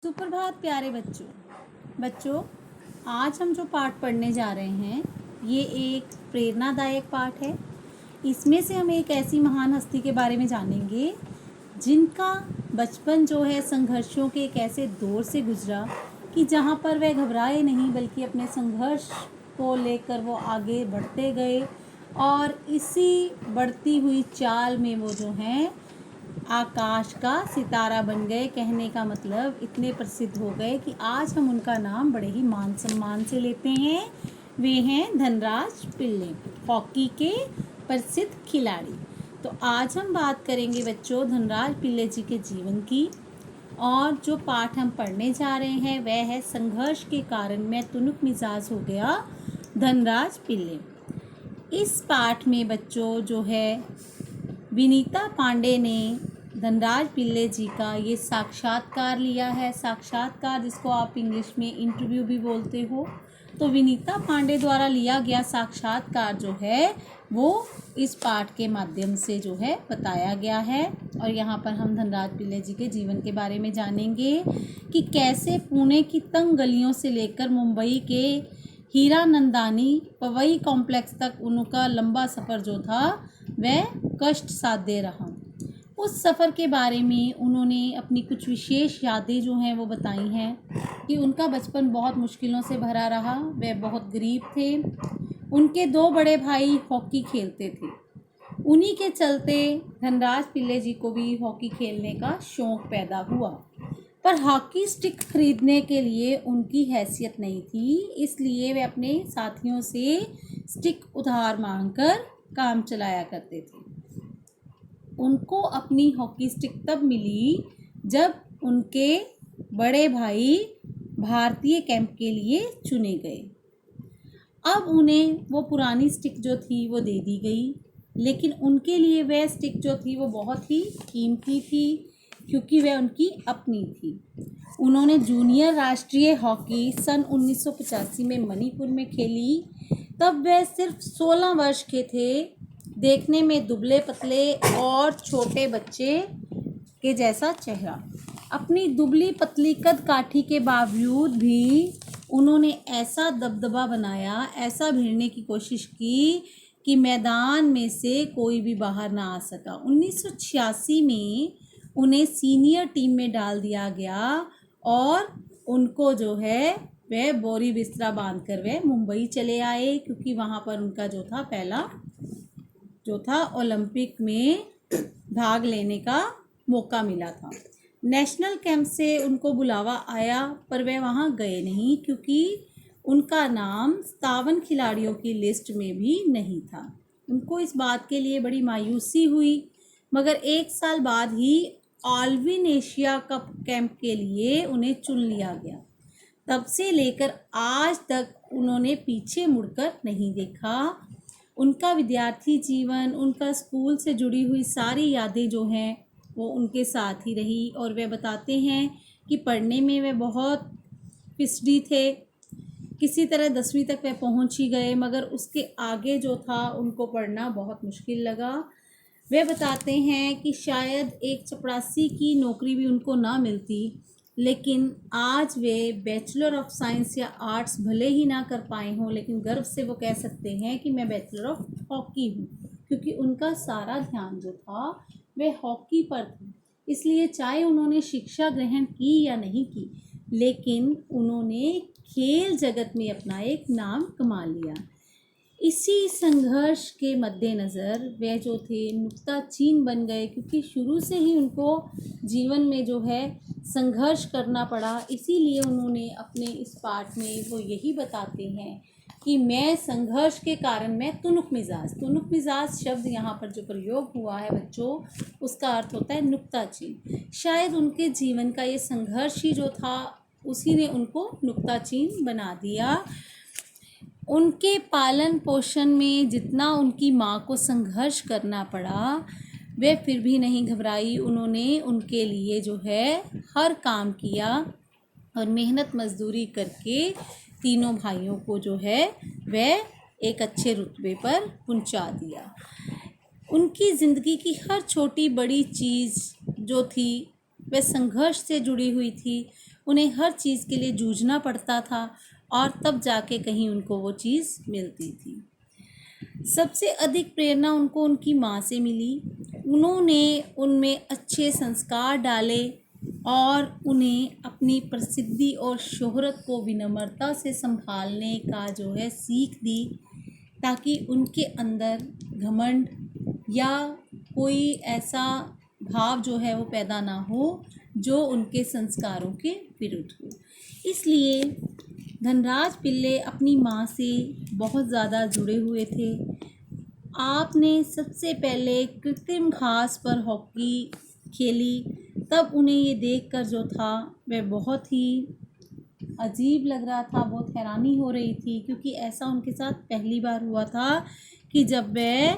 सुप्रभात प्यारे बच्चों। बच्चों, आज हम जो पाठ पढ़ने जा रहे हैं ये एक प्रेरणादायक पाठ है। इसमें से हम एक ऐसी महान हस्ती के बारे में जानेंगे जिनका बचपन जो है संघर्षों के एक ऐसे दौर से गुजरा कि जहाँ पर वह घबराए नहीं बल्कि अपने संघर्ष को लेकर वो आगे बढ़ते गए और इसी बढ़ती हुई चाल में वो जो हैं आकाश का सितारा बन गए। कहने का मतलब इतने प्रसिद्ध हो गए कि आज हम उनका नाम बड़े ही मान सम्मान से लेते हैं। वे हैं धनराज पिल्ले, हॉकी के प्रसिद्ध खिलाड़ी। तो आज हम बात करेंगे बच्चों धनराज पिल्ले जी के जीवन की, और जो पाठ हम पढ़ने जा रहे हैं वह है संघर्ष के कारण मैं तुनुक मिजाज हो गया धनराज पिल्ले। इस पाठ में बच्चों जो है विनीता पांडे ने धनराज पिल्ले जी का ये साक्षात्कार लिया है। साक्षात्कार जिसको आप इंग्लिश में इंटरव्यू भी बोलते हो, तो विनीता पांडे द्वारा लिया गया साक्षात्कार जो है वो इस पाठ के माध्यम से जो है बताया गया है। और यहाँ पर हम धनराज पिल्ले जी के जीवन के बारे में जानेंगे कि कैसे पुणे की तंग गलियों से लेकर मुंबई के हीरानंदानी पवई कॉम्प्लेक्स तक उनका लंबा सफ़र जो था वह कष्ट साध्य रहा। उस सफ़र के बारे में उन्होंने अपनी कुछ विशेष यादें जो हैं वो बताई हैं कि उनका बचपन बहुत मुश्किलों से भरा रहा। वे बहुत गरीब थे। उनके दो बड़े भाई हॉकी खेलते थे। उन्हीं के चलते धनराज पिल्ले जी को भी हॉकी खेलने का शौक़ पैदा हुआ, पर हॉकी स्टिक खरीदने के लिए उनकी हैसियत नहीं थी। इसलिए वे अपने साथियों से स्टिक उधार मांगकर काम चलाया करते थे। उनको अपनी हॉकी स्टिक तब मिली जब उनके बड़े भाई भारतीय कैंप के लिए चुने गए। अब उन्हें वो पुरानी स्टिक जो थी वो दे दी गई, लेकिन उनके लिए वह स्टिक जो थी वो बहुत ही कीमती थी क्योंकि वह उनकी अपनी थी। उन्होंने जूनियर राष्ट्रीय हॉकी सन 1985 में मणिपुर में खेली। तब वह सिर्फ 16 वर्ष के थे। देखने में दुबले पतले और छोटे बच्चे के जैसा चेहरा। अपनी दुबली पतली कद काठी के बावजूद भी उन्होंने ऐसा दबदबा बनाया, ऐसा भिड़ने की कोशिश की कि मैदान में से कोई भी बाहर ना आ सका। 1986 में उन्हें सीनियर टीम में डाल दिया गया और उनको जो है वह बोरी बिस्तरा बांध कर वह मुंबई चले आए, क्योंकि वहाँ पर उनका जो था पहला जो था ओलंपिक में भाग लेने का मौका मिला था। नेशनल कैंप से उनको बुलावा आया, पर वे वहाँ गए नहीं क्योंकि उनका नाम 57 खिलाड़ियों की लिस्ट में भी नहीं था। उनको इस बात के लिए बड़ी मायूसी हुई, मगर एक साल बाद ही ऑलविन एशिया कप कैंप के लिए उन्हें चुन लिया गया। तब से लेकर आज तक उन्होंने पीछे मुड़कर नहीं देखा। उनका विद्यार्थी जीवन, उनका स्कूल से जुड़ी हुई सारी यादें जो हैं वो उनके साथ ही रही। और वे बताते हैं कि पढ़ने में वे बहुत पिछड़ी थे। किसी तरह 10वीं तक वे पहुंच ही गए, मगर उसके आगे जो था उनको पढ़ना बहुत मुश्किल लगा। वे बताते हैं कि शायद एक चपरासी की नौकरी भी उनको ना मिलती, लेकिन आज वे बैचलर ऑफ साइंस या आर्ट्स भले ही ना कर पाए हों, लेकिन गर्व से वो कह सकते हैं कि मैं बैचलर ऑफ हॉकी हूँ, क्योंकि उनका सारा ध्यान जो था वह हॉकी पर था। इसलिए चाहे उन्होंने शिक्षा ग्रहण की या नहीं की, लेकिन उन्होंने खेल जगत में अपना एक नाम कमा लिया। इसी संघर्ष के मद्देनज़र वे जो थे नुक्ताचीन बन गए, क्योंकि शुरू से ही उनको जीवन में जो है संघर्ष करना पड़ा। इसीलिए उन्होंने अपने इस पाठ में वो यही बताते हैं कि मैं संघर्ष के कारण मैं तुनुक मिजाज शब्द यहाँ पर जो प्रयोग हुआ है बच्चों, उसका अर्थ होता है नुक्ताचीन। शायद उनके जीवन का ये संघर्ष ही जो था उसी ने उनको नुक्ताचीन बना दिया। उनके पालन पोषण में जितना उनकी माँ को संघर्ष करना पड़ा, वे फिर भी नहीं घबराई। उन्होंने उनके लिए जो है हर काम किया और मेहनत मजदूरी करके तीनों भाइयों को जो है वह एक अच्छे रुतबे पर पहुंचा दिया। उनकी ज़िंदगी की हर छोटी बड़ी चीज़ जो थी वह संघर्ष से जुड़ी हुई थी। उन्हें हर चीज़ के लिए जूझना पड़ता था और तब जाके कहीं उनको वो चीज़ मिलती थी। सबसे अधिक प्रेरणा उनको उनकी माँ से मिली। उन्होंने उनमें अच्छे संस्कार डाले और उन्हें अपनी प्रसिद्धि और शोहरत को विनम्रता से संभालने का जो है सीख दी, ताकि उनके अंदर घमंड या कोई ऐसा भाव जो है वो पैदा ना हो जो उनके संस्कारों के विरुद्ध हो। इसलिए धनराज पिल्ले अपनी माँ से बहुत ज़्यादा जुड़े हुए थे। आपने सबसे पहले कृत्रिम घास पर हॉकी खेली, तब उन्हें ये देखकर जो था वह बहुत ही अजीब लग रहा था, बहुत हैरानी हो रही थी, क्योंकि ऐसा उनके साथ पहली बार हुआ था कि जब वह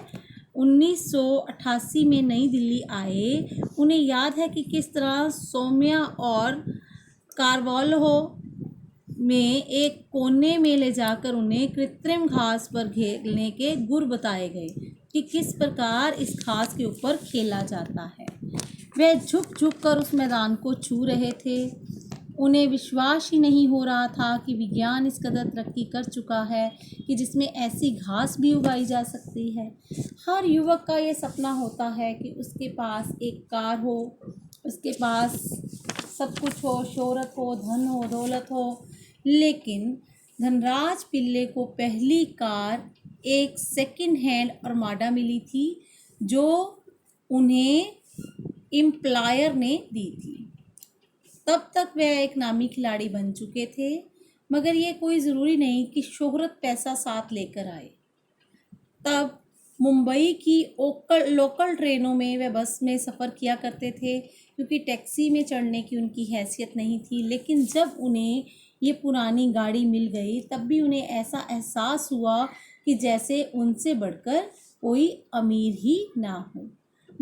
1988 में नई दिल्ली आए। उन्हें याद है कि किस तरह सौम्या और कारवाल्हो में एक कोने में ले जाकर उन्हें कृत्रिम घास पर खेलने के गुर बताए गए कि किस प्रकार इस घास के ऊपर खेला जाता है। वे झुक झुक कर उस मैदान को छू रहे थे। उन्हें विश्वास ही नहीं हो रहा था कि विज्ञान इस कदर तरक्की कर चुका है कि जिसमें ऐसी घास भी उगाई जा सकती है। हर युवक का ये सपना होता है कि उसके पास एक कार हो, उसके पास सब कुछ हो, शोहरत हो, धन हो, दौलत हो। लेकिन धनराज पिल्ले को पहली कार एक सेकंड हैंड आर्माडा मिली थी, जो उन्हें एम्प्लॉयर ने दी थी। तब तक वह एक नामी खिलाड़ी बन चुके थे, मगर ये कोई ज़रूरी नहीं कि शोहरत पैसा साथ लेकर आए। तब मुंबई की लोकल ट्रेनों में व बस में सफ़र किया करते थे, क्योंकि टैक्सी में चढ़ने की उनकी हैसियत नहीं थी। लेकिन जब उन्हें ये पुरानी गाड़ी मिल गई, तब भी उन्हें ऐसा एहसास हुआ कि जैसे उनसे बढ़कर कोई अमीर ही ना हो।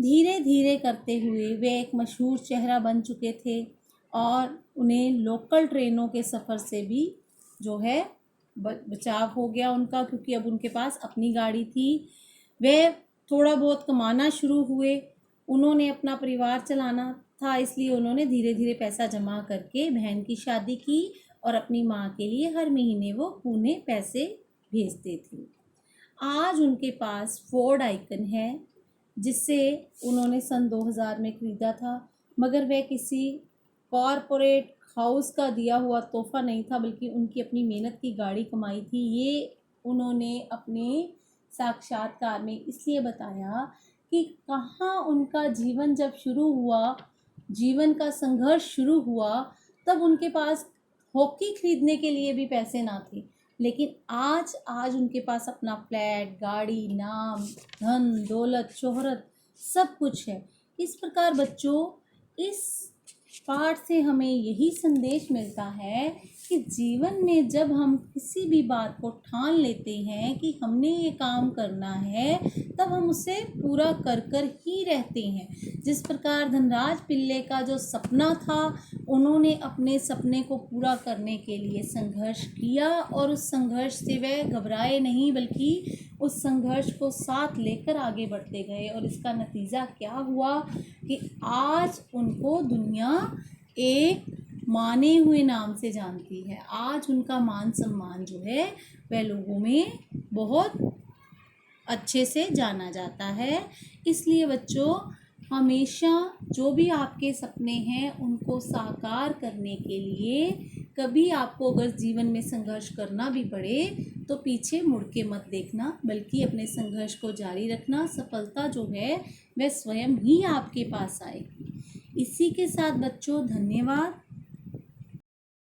धीरे धीरे करते हुए वे एक मशहूर चेहरा बन चुके थे और उन्हें लोकल ट्रेनों के सफ़र से भी जो है बचाव हो गया उनका, क्योंकि अब उनके पास अपनी गाड़ी थी। वे थोड़ा बहुत कमाना शुरू हुए। उन्होंने अपना परिवार चलाना था, इसलिए उन्होंने धीरे धीरे पैसा जमा करके बहन की शादी की और अपनी माँ के लिए हर महीने वो पुणे पैसे भेजते थे। आज उनके पास फोर्ड आइकन है, जिससे उन्होंने सन 2000 में ख़रीदा था, मगर वह किसी कॉरपोरेट हाउस का दिया हुआ तोहफा नहीं था, बल्कि उनकी अपनी मेहनत की गाड़ी कमाई थी। ये उन्होंने अपने साक्षात्कार में इसलिए बताया कि कहाँ उनका जीवन जब शुरू हुआ, जीवन का संघर्ष शुरू हुआ, तब उनके पास हॉकी खरीदने के लिए भी पैसे ना थे। लेकिन आज उनके पास अपना फ्लैट, गाड़ी, नाम, धन, दौलत, शोहरत सब कुछ है। इस प्रकार बच्चों, इस पाठ से हमें यही संदेश मिलता है कि जीवन में जब हम किसी भी बात को ठान लेते हैं कि हमने ये काम करना है, तब हम उसे पूरा कर कर ही रहते हैं। जिस प्रकार धनराज पिल्ले का जो सपना था, उन्होंने अपने सपने को पूरा करने के लिए संघर्ष किया और उस संघर्ष से वह घबराए नहीं, बल्कि उस संघर्ष को साथ लेकर आगे बढ़ते गए। और इसका नतीजा क्या हुआ कि आज उनको दुनिया एक माने हुए नाम से जानती है। आज उनका मान सम्मान जो है वह लोगों में बहुत अच्छे से जाना जाता है। इसलिए बच्चों, हमेशा जो भी आपके सपने हैं उनको साकार करने के लिए कभी आपको अगर जीवन में संघर्ष करना भी पड़े तो पीछे मुड़ के मत देखना, बल्कि अपने संघर्ष को जारी रखना। सफलता जो है वह स्वयं ही आपके पास आएगी। इसी के साथ बच्चों, धन्यवाद।